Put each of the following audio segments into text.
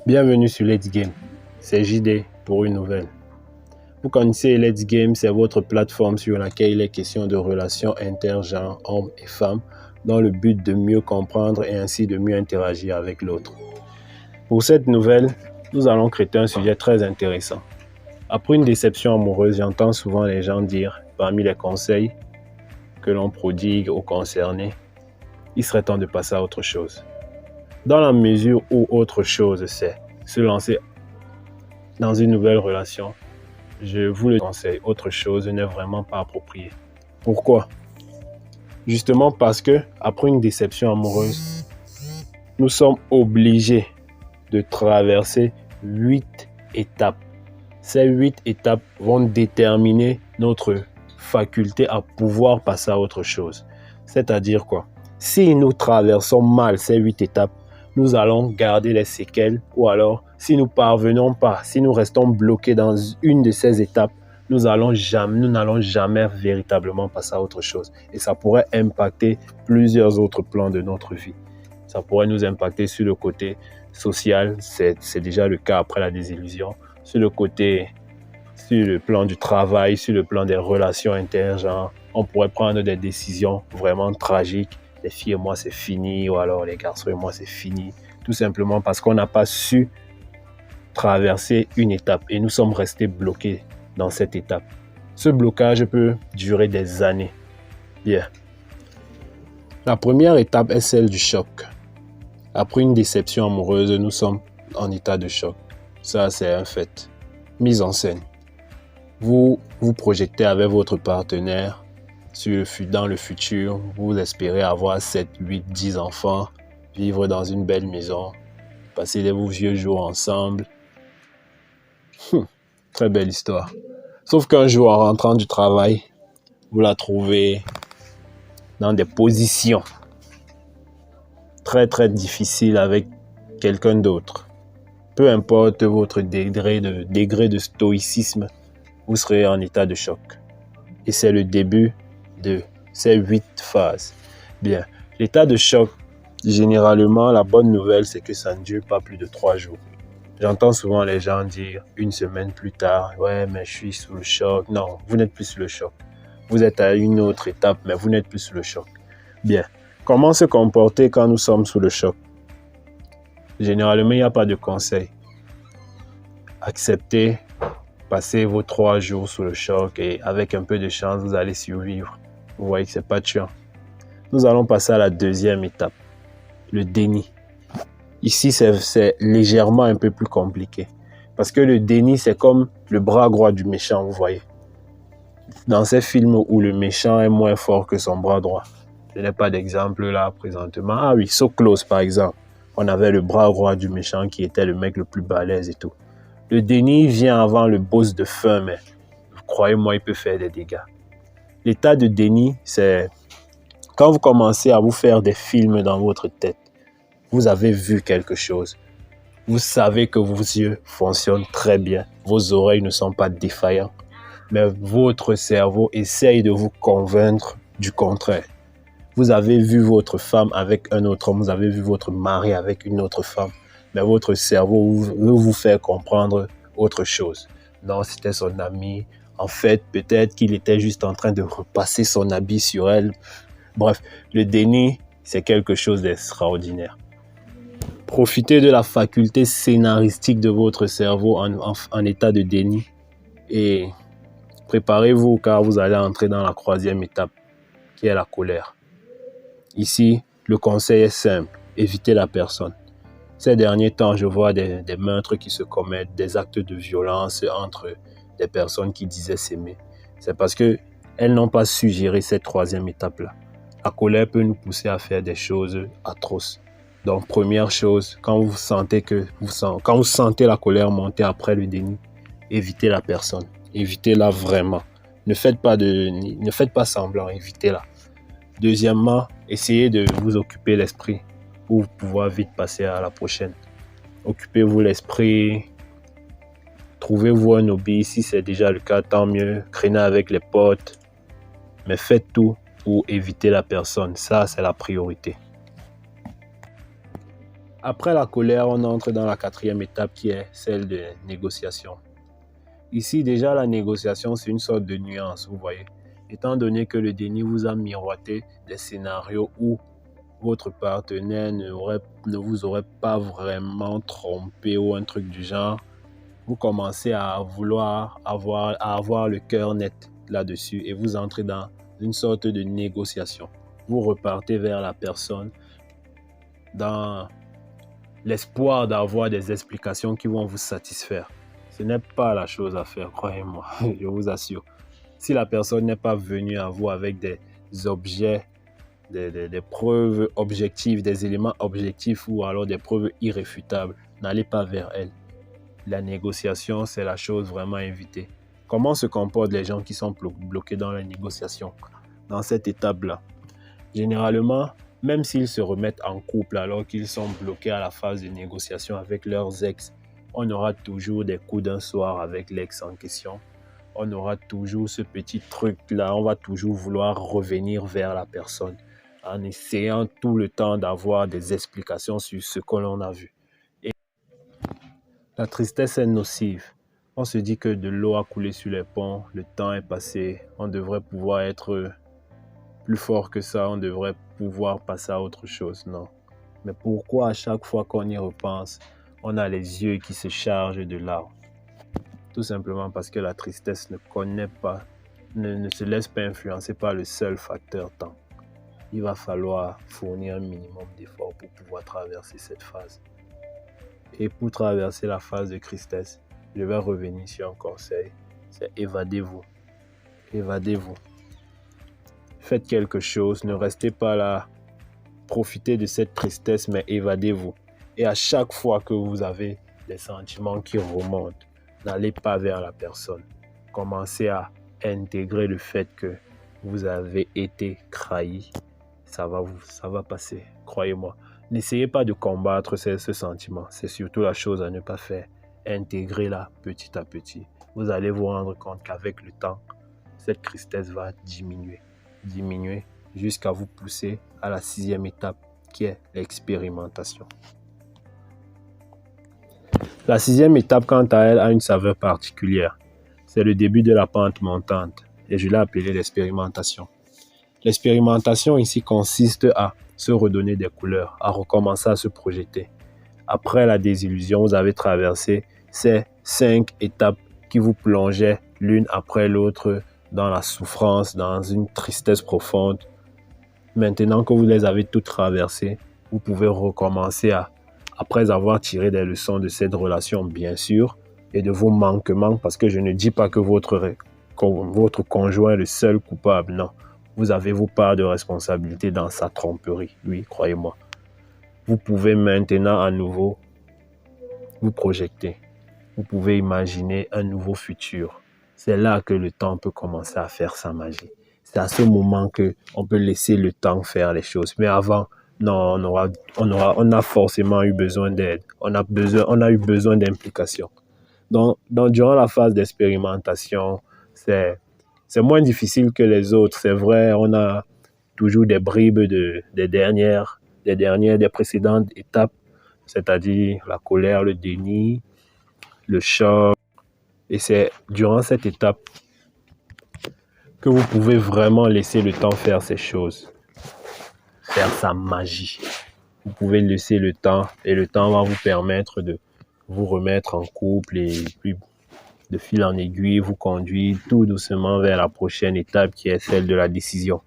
Bienvenue sur Let's Game, c'est JD pour une nouvelle. Vous connaissez Let's Game, c'est votre plateforme sur laquelle il est question de relations intergenres, hommes et femmes, dans le but de mieux comprendre et ainsi de mieux interagir avec l'autre. Pour cette nouvelle, nous allons traiter un sujet très intéressant. Après une déception amoureuse, j'entends souvent les gens dire, parmi les conseils que l'on prodigue aux concernés, il serait temps de passer à autre chose. Dans la mesure où autre chose, c'est se lancer dans une nouvelle relation, je vous le conseille, autre chose n'est vraiment pas approprié. Pourquoi? Justement parce que, après une déception amoureuse, nous sommes obligés de traverser 8 étapes. Ces 8 étapes vont déterminer notre faculté à pouvoir passer à autre chose. C'est-à-dire quoi? Si nous traversons mal ces 8 étapes, nous allons garder les séquelles, ou alors, si nous parvenons pas, si nous restons bloqués dans une de ces étapes, nous n'allons jamais véritablement passer à autre chose. Et ça pourrait impacter plusieurs autres plans de notre vie. Ça pourrait nous impacter sur le côté social, c'est déjà le cas après la désillusion, sur le plan du travail, sur le plan des relations intergenres, on pourrait prendre des décisions vraiment tragiques. Les filles et moi c'est fini, ou alors les garçons et moi c'est fini, tout simplement parce qu'on n'a pas su traverser une étape et nous sommes restés bloqués dans cette étape. Ce blocage peut durer des années. Bien. La première étape est celle du choc. Après une déception amoureuse, nous sommes en état de choc. Ça, c'est un fait. Mise en scène. Vous vous projetez avec votre partenaire dans le futur. Vous espérez avoir 7, 8, 10 enfants, vivre dans une belle maison, passer vos vieux jours ensemble. Très belle histoire. Sauf qu'un jour, en rentrant du travail, vous la trouvez dans des positions très très difficiles avec quelqu'un d'autre. Peu importe votre degré de stoïcisme, vous serez en état de choc. Et c'est le début de ces 8 phases. Bien, l'état de choc, généralement, la bonne nouvelle, c'est que ça ne dure pas plus de 3 jours. J'entends souvent les gens dire une semaine plus tard, ouais, mais je suis sous le choc. Non, vous n'êtes plus sous le choc. Vous êtes à une autre étape, mais vous n'êtes plus sous le choc. Bien, comment se comporter quand nous sommes sous le choc? Généralement, il n'y a pas de conseil. Acceptez, passez vos 3 jours sous le choc et avec un peu de chance, vous allez survivre. Vous voyez que ce n'est pas tuant. Nous allons passer à la deuxième étape, le déni. Ici, c'est légèrement un peu plus compliqué. Parce que le déni, c'est comme le bras droit du méchant, vous voyez. Dans ces films où le méchant est moins fort que son bras droit. Je n'ai pas d'exemple là présentement. Ah oui, So Close par exemple. On avait le bras droit du méchant qui était le mec le plus balèze et tout. Le déni vient avant le boss de fin, mais croyez-moi, il peut faire des dégâts. L'état de déni, c'est quand vous commencez à vous faire des films dans votre tête. Vous avez vu quelque chose. Vous savez que vos yeux fonctionnent très bien. Vos oreilles ne sont pas défaillantes. Mais votre cerveau essaye de vous convaincre du contraire. Vous avez vu votre femme avec un autre homme. Vous avez vu votre mari avec une autre femme. Mais votre cerveau veut vous faire comprendre autre chose. Non, c'était son ami. En fait, peut-être qu'il était juste en train de repasser son habit sur elle. Bref, le déni, c'est quelque chose d'extraordinaire. Profitez de la faculté scénaristique de votre cerveau en état de déni et préparez-vous car vous allez entrer dans la troisième étape qui est la colère. Ici, le conseil est simple, évitez la personne. Ces derniers temps, je vois des meurtres qui se commettent, des actes de violence entre des personnes qui disaient s'aimer. C'est parce qu'elles n'ont pas su gérer cette troisième étape-là. La colère peut nous pousser à faire des choses atroces. Donc, première chose, quand vous sentez la colère monter après le déni, évitez la personne. Évitez-la vraiment. Ne faites pas semblant, évitez-la. Deuxièmement, essayez de vous occuper l'esprit pour pouvoir vite passer à la prochaine. Occupez-vous l'esprit. Trouvez-vous un hobby. Si c'est déjà le cas, tant mieux. Traînez avec les potes. Mais faites tout pour éviter la personne. Ça, c'est la priorité. Après la colère, on entre dans la quatrième étape qui est celle de négociation. Ici, déjà, la négociation, c'est une sorte de nuance, vous voyez. Étant donné que le déni vous a miroité des scénarios où votre partenaire ne vous aurait pas vraiment trompé ou un truc du genre, vous commencez à vouloir avoir le cœur net là-dessus et vous entrez dans une sorte de négociation. Vous repartez vers la personne dans l'espoir d'avoir des explications qui vont vous satisfaire. Ce n'est pas la chose à faire, croyez-moi, je vous assure. Si la personne n'est pas venue à vous avec des objets, des preuves objectives, des éléments objectifs ou alors des preuves irréfutables, n'allez pas vers elle. La négociation, c'est la chose vraiment évitée. Comment se comportent les gens qui sont bloqués dans la négociation, dans cette étape-là? Généralement, même s'ils se remettent en couple alors qu'ils sont bloqués à la phase de négociation avec leurs ex, on aura toujours des coups d'un soir avec l'ex en question. On aura toujours ce petit truc-là, on va toujours vouloir revenir vers la personne en essayant tout le temps d'avoir des explications sur ce que l'on a vu. Et la tristesse est nocive. On se dit que de l'eau a coulé sur les ponts, le temps est passé, on devrait pouvoir être plus fort que ça, on devrait pouvoir passer à autre chose. Non. Mais pourquoi à chaque fois qu'on y repense, on a les yeux qui se chargent de larmes? Tout simplement parce que la tristesse ne connaît pas, ne se laisse pas influencer par le seul facteur temps. Il va falloir fournir un minimum d'efforts pour pouvoir traverser cette phase. Et pour traverser la phase de tristesse, je vais revenir sur un conseil, c'est évadez-vous. Évadez-vous. Faites quelque chose, ne restez pas là, profitez de cette tristesse, mais évadez-vous. Et à chaque fois que vous avez des sentiments qui remontent, n'allez pas vers la personne. Commencez à intégrer le fait que vous avez été trahi. Ça va passer, croyez-moi. N'essayez pas de combattre ce sentiment. C'est surtout la chose à ne pas faire. Intégrez-la petit à petit. Vous allez vous rendre compte qu'avec le temps, cette tristesse va diminuer jusqu'à vous pousser à la 6e étape qui est l'expérimentation. La 6e étape, quant à elle, a une saveur particulière. C'est le début de la pente montante et je l'ai appelée l'expérimentation. L'expérimentation ici consiste à se redonner des couleurs, à recommencer à se projeter. Après la désillusion, vous avez traversé ces 5 étapes qui vous plongeaient l'une après l'autre dans la souffrance, dans une tristesse profonde. Maintenant que vous les avez toutes traversées, vous pouvez recommencer après avoir tiré des leçons de cette relation, bien sûr, et de vos manquements, parce que je ne dis pas que votre conjoint est le seul coupable, non. Vous avez vos parts de responsabilité dans sa tromperie, oui, croyez-moi. Vous pouvez maintenant à nouveau vous projeter. Vous pouvez imaginer un nouveau futur. C'est là que le temps peut commencer à faire sa magie. C'est à ce moment qu'on peut laisser le temps faire les choses. Mais avant, non, on a forcément eu besoin d'aide. On a eu besoin d'implication. Donc, durant la phase d'expérimentation, c'est moins difficile que les autres. C'est vrai, on a toujours des bribes des précédentes étapes, c'est-à-dire la colère, le déni, le choc. Et c'est durant cette étape que vous pouvez vraiment laisser le temps faire ses choses, faire sa magie. Vous pouvez laisser le temps et le temps va vous permettre de vous remettre en couple et puis de fil en aiguille, vous conduire tout doucement vers la prochaine étape qui est celle de la décision.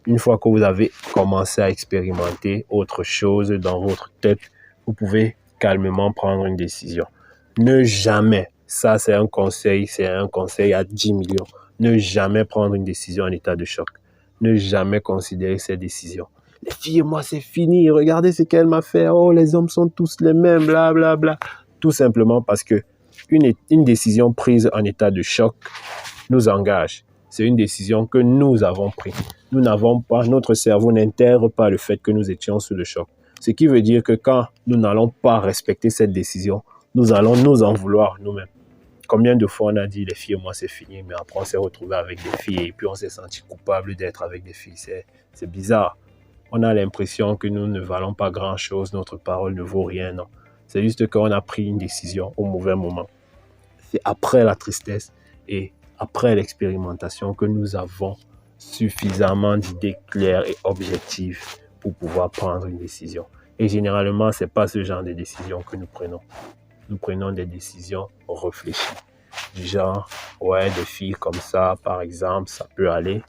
Une fois que vous avez commencé à expérimenter autre chose dans votre tête, vous pouvez calmement prendre une décision. Ne jamais, ça c'est un conseil à 10 millions, ne jamais prendre une décision en état de choc. Ne jamais considérer ces décisions. Les filles, moi c'est fini, regardez ce qu'elle m'a fait, oh les hommes sont tous les mêmes, bla bla bla. Tout simplement parce que une décision prise en état de choc nous engage. C'est une décision que nous avons prise. Nous n'avons pas, notre cerveau n'intègre pas le fait que nous étions sous le choc. Ce qui veut dire que quand nous n'allons pas respecter cette décision, nous allons nous en vouloir nous-mêmes. Combien de fois on a dit les filles, moi c'est fini, mais après on s'est retrouvé avec des filles et puis on s'est senti coupable d'être avec des filles. C'est bizarre. on a l'impression que nous ne valons pas grand-chose, notre parole ne vaut rien. Non. C'est juste qu'on a pris une décision au mauvais moment. C'est après la tristesse et après l'expérimentation que nous avons suffisamment d'idées claires et objectives pour pouvoir prendre une décision. Et généralement, ce n'est pas ce genre de décision que nous prenons. Nous prenons des décisions réfléchies. Du genre, ouais, des filles comme ça, par exemple, ça peut aller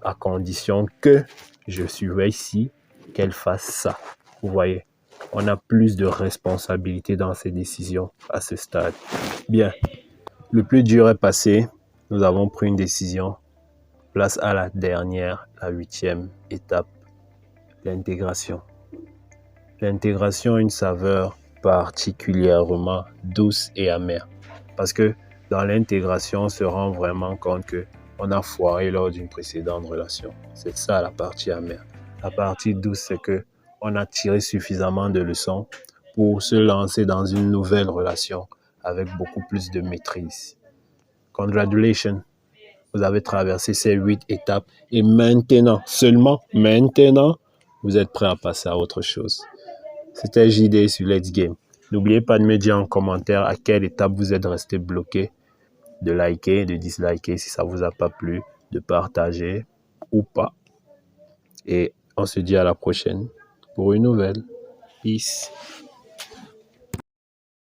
à condition que je surveille ici qu'elles fassent ça. Vous voyez, on a plus de responsabilité dans ces décisions à ce stade. Bien, le plus dur est passé. Nous avons pris une décision. Place à la dernière, la 8e étape, l'intégration. L'intégration a une saveur particulièrement douce et amère. Parce que dans l'intégration, on se rend vraiment compte qu'on a foiré lors d'une précédente relation. C'est ça la partie amère. La partie douce, c'est qu'on a tiré suffisamment de leçons pour se lancer dans une nouvelle relation avec beaucoup plus de maîtrise. Congratulations, vous avez traversé ces 8 étapes et maintenant, seulement maintenant, vous êtes prêt à passer à autre chose. C'était JD sur Let's Game. N'oubliez pas de me dire en commentaire à quelle étape vous êtes resté bloqué, de liker, de disliker si ça vous a pas plu, de partager ou pas. Et on se dit à la prochaine pour une nouvelle. Peace.